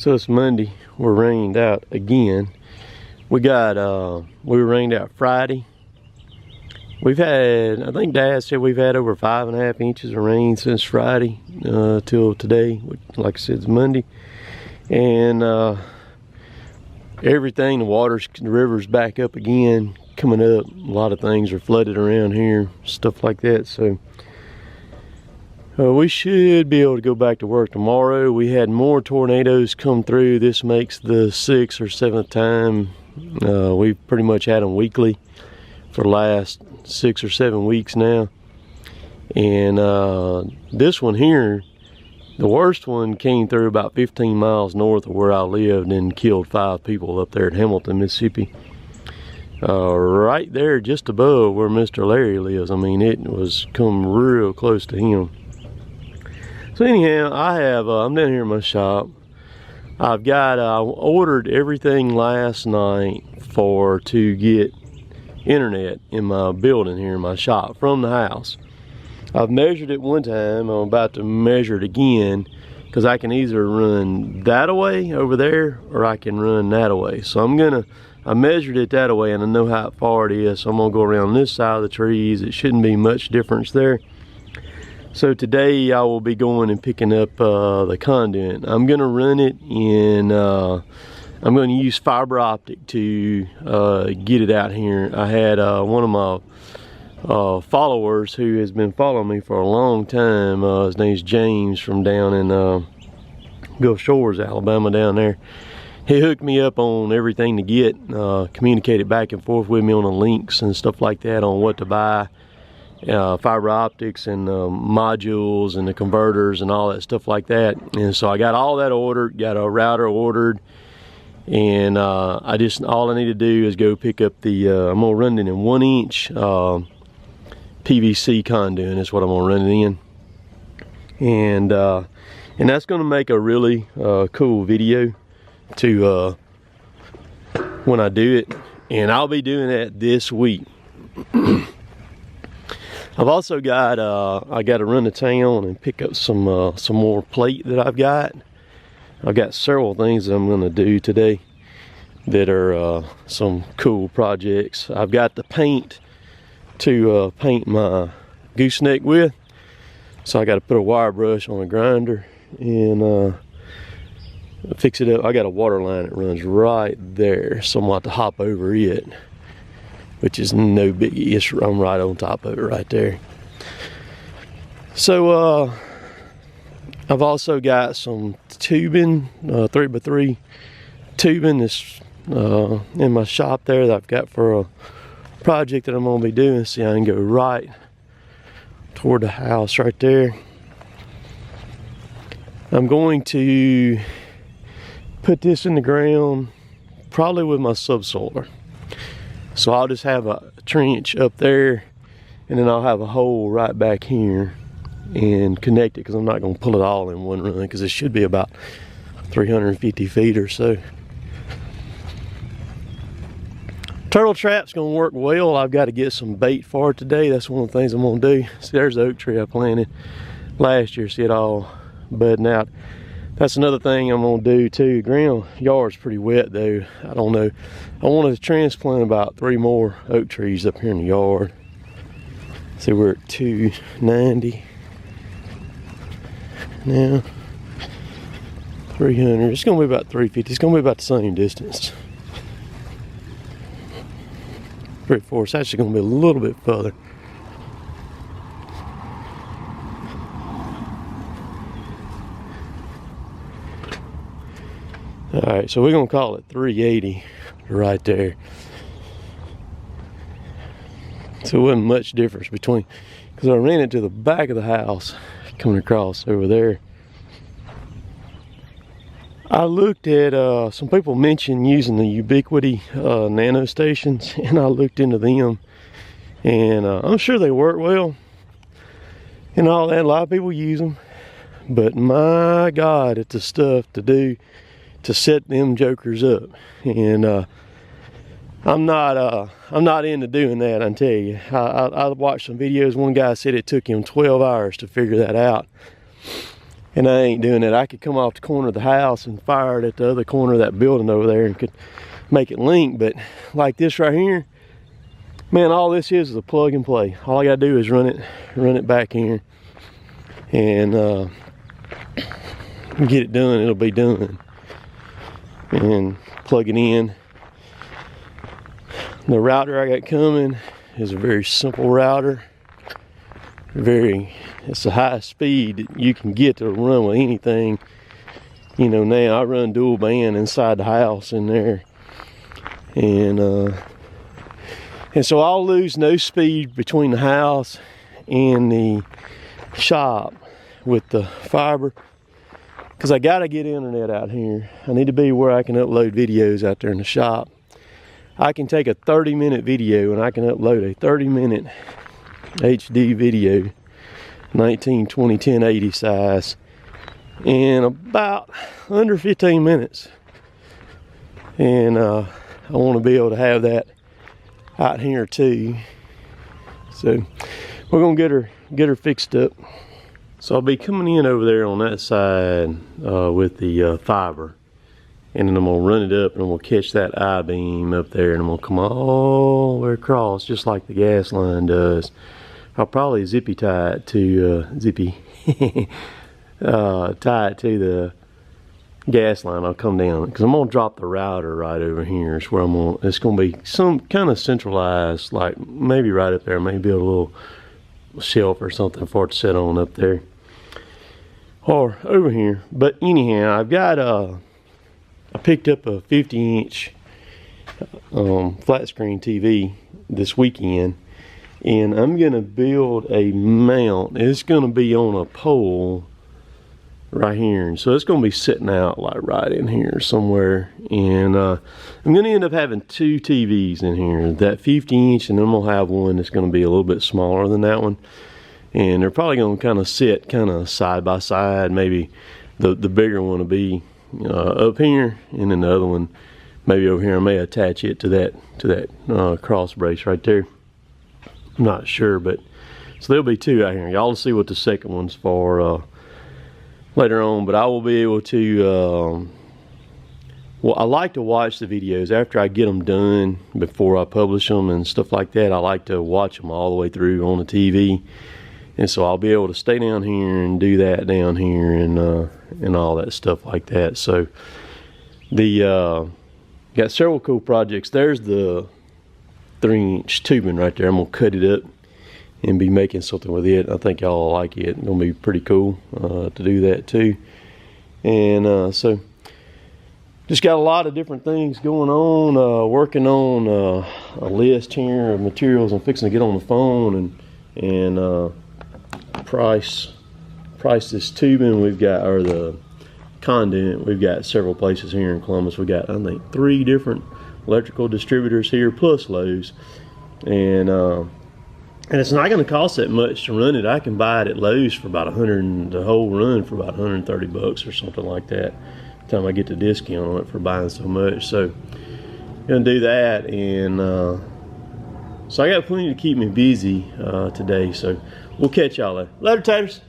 So it's Monday. We're rained out again. We were rained out Friday. We've had, I think Dad said we've had over 5.5 inches of rain since Friday till today. Like I said, it's Monday. And everything, the river's back up again, coming up. A lot of things are flooded around here, stuff like that. So we should be able to go back to work tomorrow. We had more tornadoes come through. This makes the 6th or 7th time. We've pretty much had them weekly for the last 6 or 7 weeks now. And this one here, the worst one came through about 15 miles north of where I lived and killed 5 people up there at Hamilton, Mississippi. Right there just above where Mr. Larry lives. I mean, it was come real close to him. So anyhow, I'm down here in my shop. I ordered everything last night to get internet in my building here in my shop from the house. I've measured it one time. I'm about to measure it again because I can either run that away over there or I can run that away. So I measured it that way and I know how far it is. So I'm gonna go around this side of the trees. It shouldn't be much difference there. So today I will be going and picking up the conduit. I'm gonna run it in, I'm gonna use fiber optic to get it out here. I had one of my followers who has been following me for a long time. His name's James from down in Gulf Shores, Alabama down there. He hooked me up on everything to get, communicated back and forth with me on the links and stuff like that on what to buy. Fiber optics and modules and the converters and all that stuff like that. And so I got all that ordered, got a router ordered, and all I need to do is go pick up the I'm gonna run it in 1-inch PVC conduit. That's what I'm gonna run it in, and that's gonna make a really cool video to when I do it, and I'll be doing that this week. I've also got I got to run to town and pick up some more plate that I've got. I've got several things that I'm going to do today that are some cool projects. I've got the paint to paint my gooseneck with, so I got to put a wire brush on a grinder and fix it up. I got a water line that runs right there, so I'm going to have to hop over it, which is no biggie. I'm right on top of it right there. So I've also got some tubing, 3x3 tubing that's in my shop there that I've got for a project that I'm gonna be doing. See, I can go right toward the house right there. I'm going to put this in the ground probably with my subsoiler. So I'll just have a trench up there and then I'll have a hole right back here and connect it, because I'm not going to pull it all in one run, because it should be about 350 feet or so. Turtle trap's going to work well. I've got to get some bait for it today. That's one of the things I'm going to do. See, there's the oak tree I planted last year. See it all budding out. That's another thing I'm gonna do too. Ground yard's pretty wet though. I don't know. I want to transplant about 3 more oak trees up here in the yard. See, we're at 290 now. 300. It's gonna be about 350. It's gonna be about the same distance. 3 4. It's actually gonna be a little bit further. Alright, so we're going to call it 380 right there. So it wasn't much difference between, because I ran it to the back of the house coming across over there. I looked at, some people mentioned using the Ubiquiti nano stations, and I looked into them, and I'm sure they work well and all that. A lot of people use them, but my God, it's the stuff to do to set them jokers up, and I'm not into doing that. I tell you, I watched some videos. One guy said it took him 12 hours to figure that out, And I ain't doing it. I could come off the corner of the house and fire it at the other corner of that building over there and could make it link. But like this right here, man, all this is a plug and play. All I gotta do is run it back here and get it done. It'll be done. And plug it in. The router I got coming is a very simple router. It's the highest speed that you can get to run with anything. You know, now I run dual band inside the house in there. And so I'll lose no speed between the house and the shop with the fiber, because I gotta get internet out here. I need to be where I can upload videos out there in the shop. I can take a 30-minute video and I can upload a 30-minute HD video, 1920 1080 size, in about under 15 minutes. And I want to be able to have that out here too. So we're gonna get her fixed up. So I'll be coming in over there on that side with the fiber, and then I'm gonna run it up and we'll catch that I-beam up there, and I'm gonna come all the way across just like the gas line does. I'll probably zippy tie it to tie it to the gas line. I'll come down because I'm gonna drop the router right over here. It's where it's gonna be some kind of centralized, like maybe right up there. Maybe build a little shelf or something for it to sit on up there, or over here. But anyhow, I've got I picked up a 50-inch flat screen TV this weekend, and I'm gonna build a mount. It's gonna be on a pole right here, and so it's gonna be sitting out like right in here somewhere. And I'm gonna end up having two TVs in here, that 50-inch, and then I'm gonna have one that's gonna be a little bit smaller than that one, and they're probably gonna kind of sit kind of side by side. Maybe the bigger one will be up here, and then the other one maybe over here. I may attach it to that cross brace right there. I'm not sure, but so there'll be two out here. Y'all will see what the second one's for later on. But I will be able to well, I like to watch the videos after I get them done before I publish them and stuff like that. I like to watch them all the way through on the TV, and so I'll be able to stay down here and do that down here and all that stuff like that. So the got several cool projects. There's the 3-inch tubing right there. I'm gonna cut it up and be making something with it. I think y'all will like it. It's gonna be pretty cool to do that too. And so just got a lot of different things going on. Working on a list here of materials I'm fixing to get on the phone and price this tubing we've got, or the conduit. We've got several places here in Columbus. We got, I think, 3 different electrical distributors here plus Lowe's, and it's not going to cost that much to run it. I can buy it at Lowe's for about the whole run for about 130 bucks or something like that. By the time I get the discount on it for buying so much. So I'm gonna do that, and so I got plenty to keep me busy today. So we'll catch y'all later. Later, taters.